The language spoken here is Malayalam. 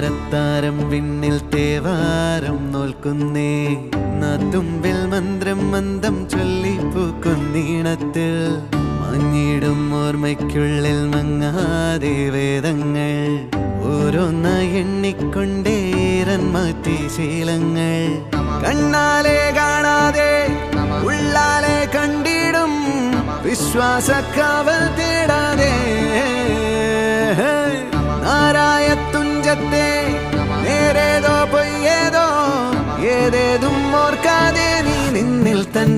താരത്താരം വിണ്ണിൽ തേവാരം നോൽക്കുന്നേ നാത്തുമ്പിൽ മന്ത്രം മന്ദം ചൊല്ലിപ്പൂക്കുന്നീണത്തിൽ മഞ്ഞിടും ഓർമ്മയ്ക്കുള്ളിൽ മങ്ങാതെ വേദങ്ങൾ ഓരോന്നായി എണ്ണിക്കൊണ്ടേരൻ മാറ്റി ശീലങ്ങൾ കണ്ണാലെ കാണാതെ ഉള്ളാലെ കണ്ടിടും വിശ്വാസക്കാവൽ തേടാതെ നാരായ തുഞ്ചത്തെ നേരേതോ പൊയ്യേതോ ഏതേതും ഓർക്കാതെ നീ നിന്നിൽ തന്നെ